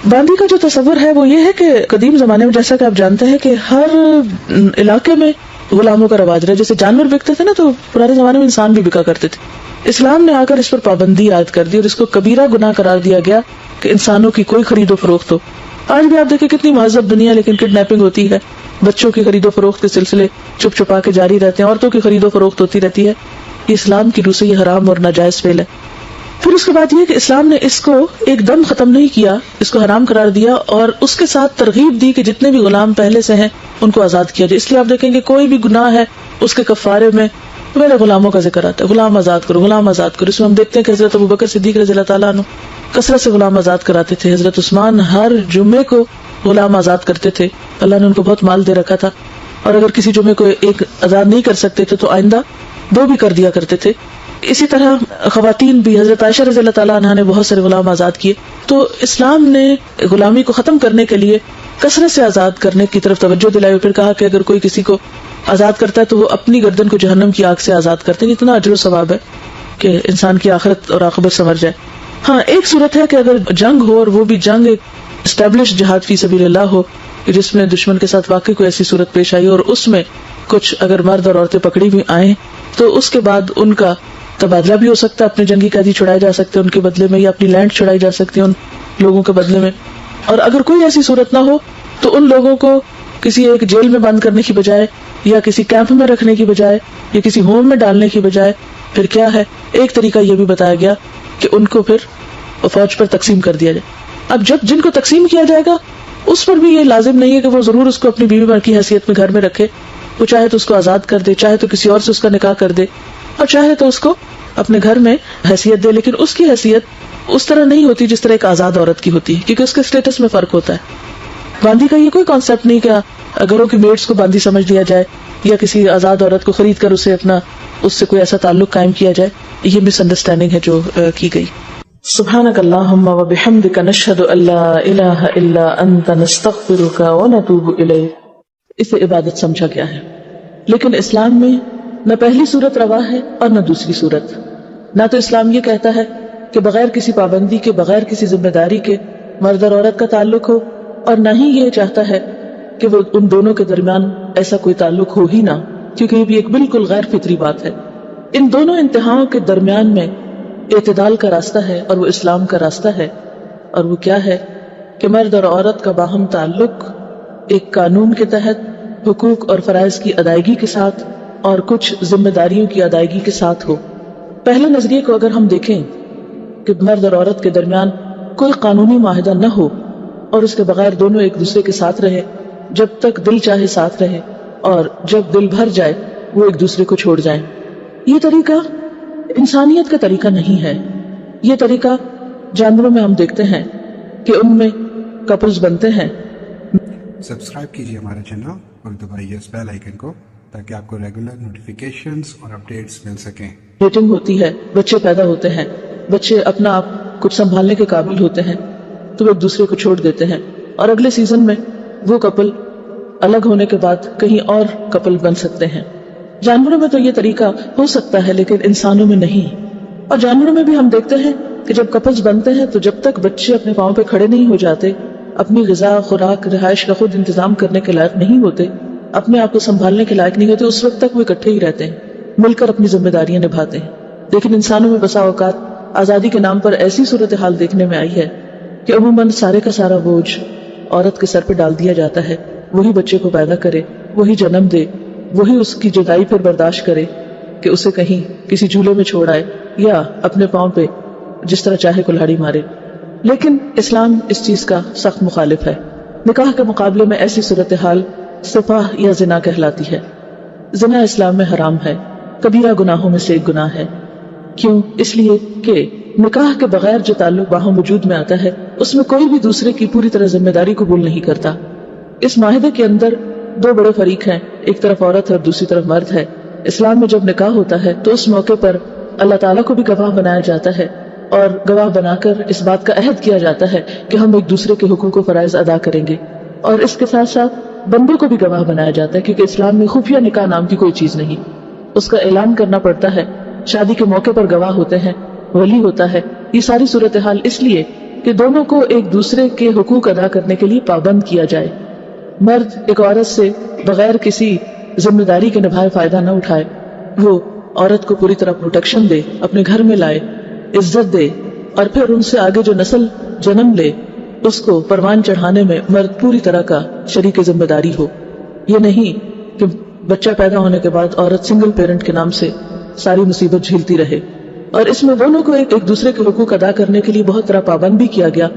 باندی کا جو تصور ہے وہ یہ ہے کہ قدیم زمانے میں جیسا کہ آپ جانتے ہیں کہ ہر علاقے میں غلاموں کا رواج رہا. جیسے جانور بکتے تھے نا تو پرانے زمانے میں انسان بھی بکا کرتے تھے. اسلام نے آ کر اس پر پابندی عائد کر دی اور اس کو کبیرہ گناہ قرار دیا گیا کہ انسانوں کی کوئی خرید و فروخت ہو. آج بھی آپ دیکھیں کتنی مہذب دنیا لیکن کڈنیپنگ ہوتی ہے, بچوں کی خرید و فروخت کے سلسلے چپ چپا کے جاری رہتے ہیں, عورتوں کی خرید و فروخت ہوتی رہتی ہے. یہ اسلام کی روح سے یہ حرام اور ناجائز فعل ہے. پھر اس کے بعد یہ کہ اسلام نے اس کو ایک دم ختم نہیں کیا, اس کو حرام قرار دیا اور اس کے ساتھ ترغیب دی کہ جتنے بھی غلام پہلے سے ہیں ان کو آزاد کیا جائے. اس لیے آپ دیکھیں گے کوئی بھی گناہ ہے اس کے کفارے میں میرے غلاموں کا ذکر آتا ہے, غلام آزاد کرو, غلام آزاد کرو. اس میں ہم دیکھتے ہیں کہ حضرت ابوبکر صدیق رضی اللہ تعالیٰ عنہ کثرت سے غلام آزاد کراتے تھے. حضرت عثمان ہر جمعے کو غلام آزاد کرتے تھے, اللہ نے ان کو بہت مال دے رکھا تھا, اور اگر کسی جمعے کو ایک آزاد نہیں کر سکتے تھے تو آئندہ 2 بھی کر دیا کرتے تھے. اسی طرح خواتین بھی, حضرت عائشہ رضی اللہ تعالیٰ عنہ نے بہت سارے غلام آزاد کیے. تو اسلام نے غلامی کو ختم کرنے کے لیے کثرت سے آزاد کرنے کی طرف توجہ دلائی. پھر کہا کہ اگر کوئی کسی کو آزاد کرتا ہے تو وہ اپنی گردن کو جہنم کی آگ سے آزاد کرتے ہیں. اتنا اجر و ثواب ہے کہ انسان کی آخرت اور عاقبت سنور جائے. ہاں ایک صورت ہے کہ اگر جنگ ہو اور وہ بھی جنگ ایک اسٹیبلش جہاد فی سبیل اللہ ہو جس میں دشمن کے ساتھ واقعی کوئی ایسی صورت پیش آئی اور اس میں کچھ اگر مرد اور عورتیں پکڑی بھی آئیں تو اس کے بعد ان کا تبادلہ بھی ہو سکتا ہے, اپنے جنگی قیدی چھڑائے جا سکتے ہیں ان کے بدلے میں, یا اپنی لینڈ چھڑائی جا سکتی ہے ان لوگوں کے بدلے میں. اور اگر کوئی ایسی صورت نہ ہو تو ان لوگوں کو کسی ایک جیل میں بند کرنے کی بجائے یا کسی کیمپ میں رکھنے کی بجائے یا کسی ہوم میں ڈالنے کی بجائے پھر کیا ہے, ایک طریقہ یہ بھی بتایا گیا کہ ان کو پھر فوج پر تقسیم کر دیا جائے. اب جب جن کو تقسیم کیا جائے گا اس پر بھی یہ لازم نہیں ہے کہ وہ ضرور اس کو اپنی بیوی بہن کی حیثیت میں گھر میں رکھے. وہ چاہے تو اس کو آزاد کر دے, چاہے تو کسی اور سے اس کا نکاح کر دے, اور چاہے تو اس کو اپنے گھر میں حیثیت دے, لیکن اس کی حیثیت اس طرح نہیں ہوتی جس طرح ایک آزاد عورت کی ہوتی ہے, کیونکہ اس کے اسٹیٹس میں فرق ہوتا ہے. باندی کا یہ کوئی کانسیپٹ نہیں کہ گھروں کی میڈس کو باندی سمجھ لیا جائے یا کسی آزاد عورت کو خرید کر اس سے کوئی ایسا تعلق قائم کیا جائے. یہ مس انڈرسٹینڈنگ ہے جو کی گئی. سبحانک اللہم و بحمدک نشہد ان لا الہ الا انت نستغفرک و نتوب الیک. اسے عبادت سمجھا گیا ہے, لیکن اسلام میں نہ پہلی صورت روا ہے اور نہ دوسری صورت. نہ تو اسلام یہ کہتا ہے کہ بغیر کسی پابندی کے, بغیر کسی ذمہ داری کے مرد اور عورت کا تعلق ہو, اور نہ ہی یہ چاہتا ہے کہ وہ ان دونوں کے درمیان ایسا کوئی تعلق ہو ہی نہ, کیونکہ یہ بھی ایک بالکل غیر فطری بات ہے. ان دونوں انتہاؤں کے درمیان میں اعتدال کا راستہ ہے اور وہ اسلام کا راستہ ہے, اور وہ کیا ہے کہ مرد اور عورت کا باہم تعلق ایک قانون کے تحت حقوق اور فرائض کی ادائیگی کے ساتھ اور کچھ ذمہ داریوں کی ادائیگی کے ساتھ ہو. پہلے نظریے کو اگر ہم دیکھیں کہ مرد اور عورت کے درمیان کوئی قانونی معاہدہ نہ ہو اور اس کے بغیر دونوں ایک دوسرے کے ساتھ رہے, جب تک دل چاہے ساتھ رہے, اور جب دل بھر جائے وہ ایک دوسرے کو چھوڑ جائیں, یہ طریقہ انسانیت کا طریقہ نہیں ہے. یہ طریقہ جانوروں میں ہم دیکھتے ہیں کہ ان میں کپلز بنتے ہیں. سبسکرائب کیجیے ہمارے چینل اور دبائیے اس بیل آئیکن کو تاکہ آپ کو ریگولر نوٹیفیکیشنز اور اپڈیٹس مل سکیں. ڈیٹنگ ہوتی ہے, بچے پیدا ہوتے ہیں, بچے اپنا آپ کچھ سنبھالنے کے قابل ہوتے ہیں تو وہ ایک دوسرے کو چھوڑ دیتے ہیں, اور اگلے سیزن میں وہ کپل الگ ہونے کے بعد کہیں اور کپل بن سکتے ہیں. جانوروں میں تو یہ طریقہ ہو سکتا ہے لیکن انسانوں میں نہیں. اور جانوروں میں بھی ہم دیکھتے ہیں کہ جب کپلز بنتے ہیں تو جب تک بچے اپنے پاؤں پہ کھڑے نہیں ہو جاتے, اپنی غذا, خوراک, رہائش کا خود انتظام کرنے کے لائق نہیں ہوتے, اپنے آپ کو سنبھالنے کے لائق نہیں ہوتے, اس وقت تک وہ اکٹھے ہی رہتے ہیں, مل کر اپنی ذمہ داریاں نبھاتے ہیں. لیکن انسانوں میں بسا اوقات آزادی کے نام پر ایسی صورتحال دیکھنے میں آئی ہے کہ عموماً سارے کا سارا بوجھ عورت کے سر پہ ڈال دیا جاتا ہے. وہی بچے کو پیدا کرے, وہی جنم دے, وہی اس کی جدائی پر برداشت کرے کہ اسے کہیں کسی جھولے میں چھوڑ آئے یا اپنے پاؤں پہ جس طرح چاہے کلہاڑی مارے. لیکن اسلام اس چیز کا سخت مخالف ہے. نکاح کے مقابلے میں ایسی صورتحال سفاح یا زنا کہلاتی ہے. زنا اسلام میں حرام ہے, کبیرہ گناہوں میں سے ایک گناہ ہے. کیوں؟ اس لیے کہ نکاح کے بغیر جو تعلق باہم وجود میں آتا ہے اس میں کوئی بھی دوسرے کی پوری طرح ذمہ داری قبول نہیں کرتا. اس معاہدے کے اندر 2 بڑے فریق ہیں, ایک طرف عورت ہے اور دوسری طرف مرد ہے. اسلام میں جب نکاح ہوتا ہے تو اس موقع پر اللہ تعالیٰ کو بھی گواہ بنایا جاتا ہے, اور گواہ بنا کر اس بات کا عہد کیا جاتا ہے کہ ہم ایک دوسرے کے حقوق و فرائض ادا کریں گے. اور اس کے ساتھ ساتھ بندوں کو بھی گواہ بنایا جاتا ہے, کیونکہ اسلام میں خفیہ نکاح نام کی کوئی چیز نہیں, اس کا اعلان کرنا پڑتا ہے. شادی کے موقع پر گواہ ہوتے ہیں, ولی ہوتا ہے. یہ ساری صورتحال اس لیے کہ دونوں کو ایک دوسرے کے حقوق ادا کرنے کے لیے پابند کیا جائے. مرد ایک عورت سے بغیر کسی ذمہ داری کے نبھائے فائدہ نہ اٹھائے. وہ عورت کو پوری طرح پروٹیکشن دے، اپنے گھر میں لائے، عزت دے، اور پھر ان سے آگے جو نسل جنم لے اس کو پروان چڑھانے میں مرد پوری طرح کا شریک ذمہ داری ہو. یہ نہیں کہ بچہ پیدا ہونے کے بعد عورت سنگل پیرنٹ کے نام سے ساری مصیبت جھیلتی رہے. اور اس میں دونوں کو ایک دوسرے کے حقوق ادا کرنے کے لیے بہت طرح پابند بھی کیا گیا.